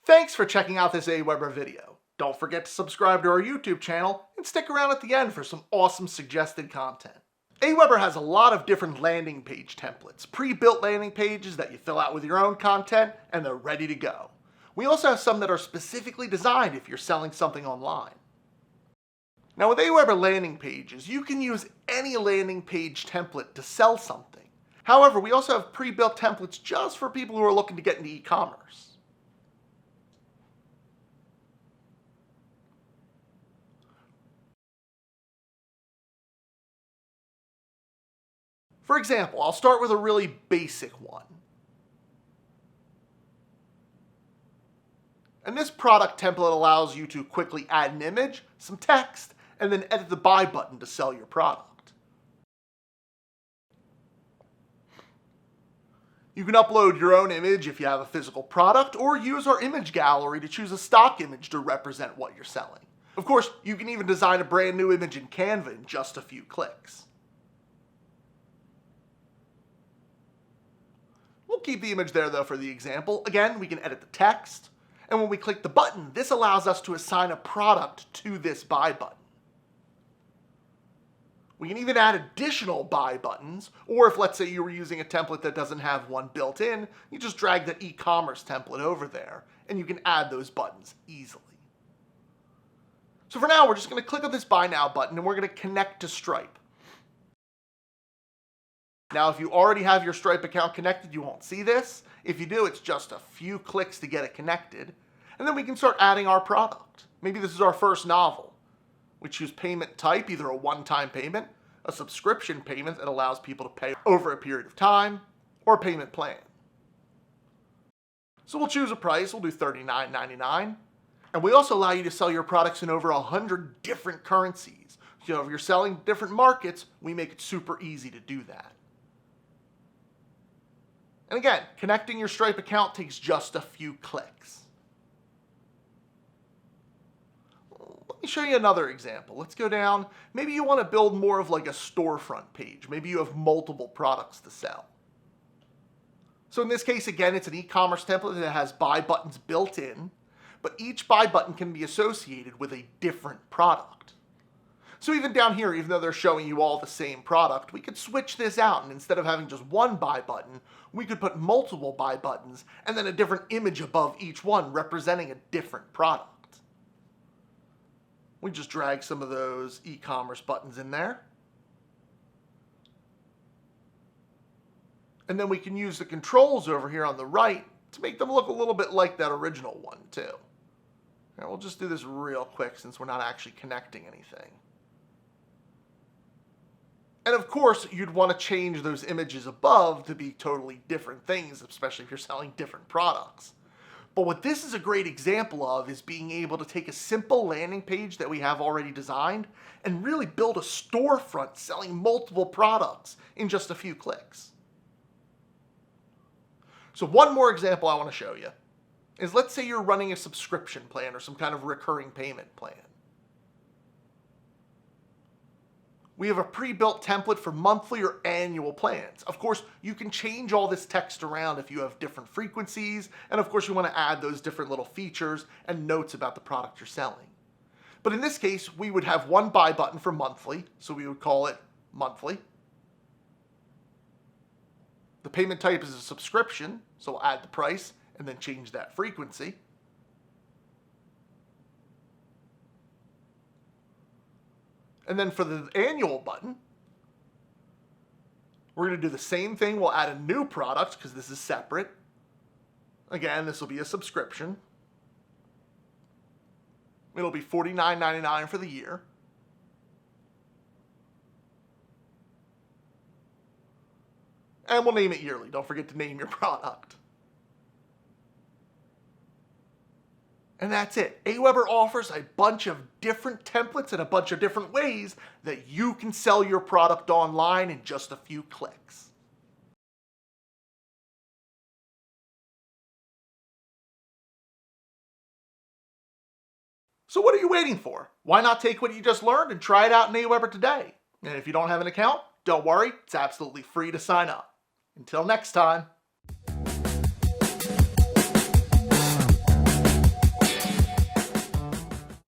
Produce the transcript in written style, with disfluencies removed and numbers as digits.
Thanks for checking out this Aweber video. Don't forget to subscribe to our YouTube channel and stick around at the end for some awesome suggested content. Aweber has a lot of different landing page templates, pre-built landing pages that you fill out with your own content and they're ready to go. We also have some that are specifically designed if you're selling something online. Now with Aweber landing pages, you can use any landing page template to sell something. However, we also have pre-built templates just for people who are looking to get into e-commerce. For example, I'll start with a really basic one. And this product template allows you to quickly add an image, some text, and then edit the buy button to sell your product. You can upload your own image if you have a physical product, or use our image gallery to choose a stock image to represent what you're selling. Of course, you can even design a brand new image in Canva in just a few clicks. We'll keep the image there though for the example. Again, we can edit the text, and when we click the button, this allows us to assign a product to this buy button. We can even add additional buy buttons, or if let's say you were using a template that doesn't have one built in, you just drag that e-commerce template over there, and you can add those buttons easily. So for now, we're just going to click on this Buy Now button, and we're going to connect to Stripe. Now, if you already have your Stripe account connected, you won't see this. If you do, it's just a few clicks to get it connected. And then we can start adding our product. Maybe this is our first novel. We choose payment type, either a one-time payment, a subscription payment that allows people to pay over a period of time, or a payment plan. So we'll choose a price, we'll do $39.99. And we also allow you to sell your products in over 100 different currencies. So if you're selling different markets, we make it super easy to do that. And again, connecting your Stripe account takes just a few clicks. Let me show you another example. Let's go down. Maybe you want to build more of like a storefront page. Maybe you have multiple products to sell. So in this case, again, it's an e-commerce template that has buy buttons built in, but each buy button can be associated with a different product. So even down here, even though they're showing you all the same product, we could switch this out, and instead of having just one buy button, we could put multiple buy buttons and then a different image above each one representing a different product. We just drag some of those e-commerce buttons in there. And then we can use the controls over here on the right to make them look a little bit like that original one too. Now we'll just do this real quick since we're not actually connecting anything. And of course, you'd want to change those images above to be totally different things, especially if you're selling different products. But what this is a great example of is being able to take a simple landing page that we have already designed and really build a storefront selling multiple products in just a few clicks. So one more example I want to show you is, let's say you're running a subscription plan or some kind of recurring payment plan. We have a pre-built template for monthly or annual plans. Of course, you can change all this text around if you have different frequencies, and of course you want to add those different little features and notes about the product you're selling. But in this case, we would have one buy button for monthly, so we would call it monthly. The payment type is a subscription, so we'll add the price and then change that frequency. And then for the annual button, we're going to do the same thing. We'll add a new product because this is separate. Again, this will be a subscription. It'll be $49.99 for the year. And we'll name it yearly. Don't forget to name your product. And that's it. Aweber offers a bunch of different templates and a bunch of different ways that you can sell your product online in just a few clicks. So what are you waiting for? Why not take what you just learned and try it out in Aweber today? And if you don't have an account, don't worry, it's absolutely free to sign up. Until next time.